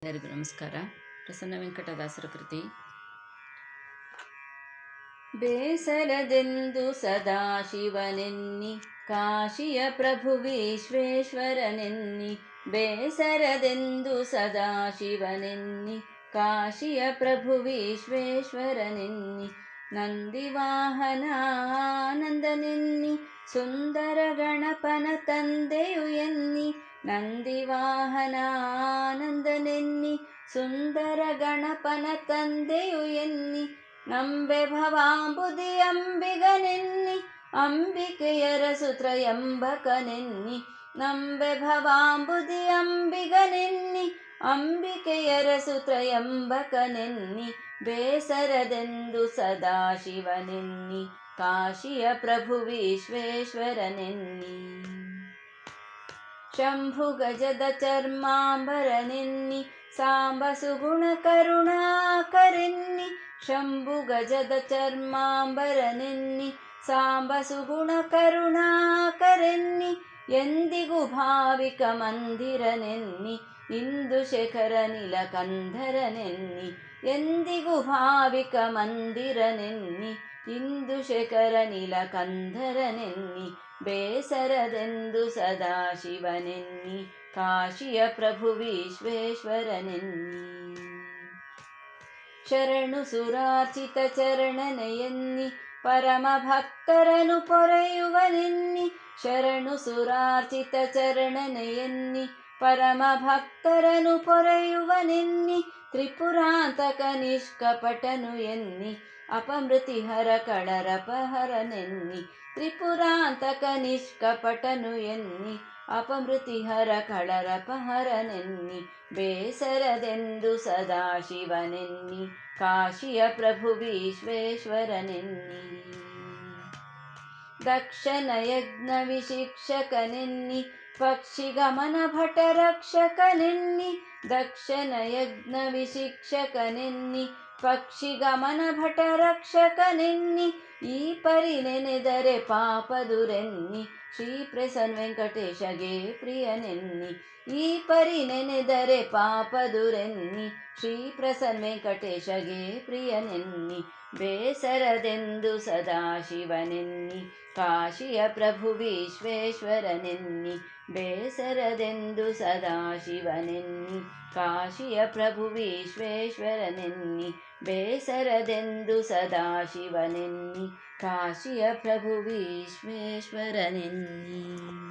ಎಲ್ಲರಿಗೂ ನಮಸ್ಕಾರ. ಪ್ರಸನ್ನ ವೆಂಕಟದಾಸರ ಕೃತಿ. ಬೇಸರದೆಂದು ಸದಾಶಿವನೆನ್ನಿ ಕಾಶಿಯ ಪ್ರಭು ವಿಶ್ವೇಶ್ವರನೆನ್ನಿ. ಬೇಸರದೆಂದು ಸದಾಶಿವನೆನ್ನಿ ಕಾಶಿಯ ಪ್ರಭು ವಿಶ್ವೇಶ್ವರನೆನ್ನಿ. ನಂದಿವಾಹನಾನಂದನೆನ್ನಿ ಸುಂದರ ಗಣಪನ ತಂದೆಯು ಎನ್ನಿ. ನಂದಿವಾಹನಾನಂದನೆನ್ನಿ ಸುಂದರ ಗಣಪನ ತಂದೆಯು ಎನ್ನಿ. ನಂಬೆ ಭವಾಂಬುದಿ ಅಂಬಿಗನೆನ್ನಿ ಅಂಬಿಕೆಯರ ಸುತ್ರಯಂಬಕನೆನ್ನಿ. ನಂಬೆ ಭವಾಂಬುದಿ ಅಂಬಿಗನೆನ್ನಿ ಅಂಬಿಕೆಯರ ಸುತ್ರಯಂಬಕನೆನ್ನಿ. ಬೇಸರದೆಂದು ಸದಾಶಿವನೆನ್ನಿ ಕಾಶಿಯ ಪ್ರಭು ವಿಶ್ವೇಶ್ವರನೆನ್ನಿ. ಶಂಭು ಗಜದ ಚರ್ಮಾಂಬರನೆನ್ನಿ ಸಾಂಬ ಸುಗುಣ ಕರುಣಾಕರೆನ್ನಿ. ಶಂಭು ಗಜದ ಚರ್ಮಾಂಬರನೆನ್ನಿ ಸಾಂಬ ಸುಗುಣ ಕರುಣಾಕರೆನ್ನಿ. ಎಂದಿಗೂ ಭಾವಿಕ ಮಂದಿರನೆನ್ನಿ ಇಂದು ಶೇಖರ ನೀಲಕಂಧರನೆನ್ನಿ. ಎಂದಿಗೂ ಭಾವಿಕ ಮಂದಿರನೆನ್ನಿ ಇಂದು ಶೇಖರ ನೀಲಕಂಧರನೆನ್ನಿ. ಬೇಸರದೆಂದು ಸದಾಶಿವನೆನ್ನಿ ಕಾಶಿಯ ಪ್ರಭು ವಿಶ್ವೇಶ್ವರನೆನ್ನಿ. ಶರಣು ಸುರಾರ್ಚಿತ ಚರಣನೆಯನ್ನಿ ಪರಮ ಭಕ್ತರನು ಪೊರೆಯುವನೆನ್ನಿ. ಶರಣು ಸುರಾರ್ಚಿತ ಚರಣನೆಯನ್ನಿ ಪರಮ ಭಕ್ತರನು ಪೊರೆಯುವನೆನ್ನಿ. ತ್ರಿಪುರಾಂತಕ ನಿಷ್ಕಪಟನು ಎನ್ನಿ ಅಪಮೃತಿಹರ ಕಳರಪಹರನೆನ್ನಿ. ತ್ರಿಪುರಾಂತಕ ನಿಷ್ಕಪಟನು ಎನ್ನಿ ಅಪಮೃತಿಹರ ಕಳರಪಹರನೆನ್ನಿ. ಬೇಸರದೆಂದು ಸದಾಶಿವನೆನ್ನಿ ಕಾಶಿಯ ಪ್ರಭು ವಿಶ್ವೇಶ್ವರನೆನ್ನಿ. ದಕ್ಷನ ಯಜ್ಞ ವಿಶಿಕ್ಷಕನೆನ್ನಿ ಪಕ್ಷಿಗಮನ ಭಟ ರಕ್ಷಕನೆನ್ನಿ. ದಕ್ಷನ ಯಜ್ಞ ವಿಶಿಕ್ಷಕನೆನ್ನಿ ಪಕ್ಷಿಗಮನ ಭಟ ರಕ್ಷಕನೆನ್ನಿ. ಈ ಪರಿ ನೆನೆದರೆ ಪಾಪದುರೆನ್ನಿ ಶ್ರೀ ಪ್ರಸನ್ನ ವೆಂಕಟೇಶಗೆ ಪ್ರಿಯನೆನ್ನಿ. ಈ ಪರಿ ನೆನೆದರೆ ಪಾಪದುರೆನ್ನಿ ಶ್ರೀ ಪ್ರಸನ್ನ ವೆಂಕಟೇಶಗೆ ಪ್ರಿಯನೆನ್ನಿ. ಬೇಸರದೆಂದು ಸದಾಶಿವನೆನ್ನಿ ಕಾಶಿಯ ಪ್ರಭು ವಿಶ್ವೇಶ್ವರನೆನ್ನಿ. ಬೇಸರದೆಂದು ಸದಾಶಿವನೆನ್ನಿ ಕಾಶಿಯ ಪ್ರಭು ವಿಶ್ವೇಶ್ವರನೆನ್ನಿ. ಬೇಸರದೆಂದು ಸದಾಶಿವನೆನ್ನಿ ಕಾಶಿಯ ಪ್ರಭು ವಿಶ್ವೇಶ್ವರನೆನ್ನಿ.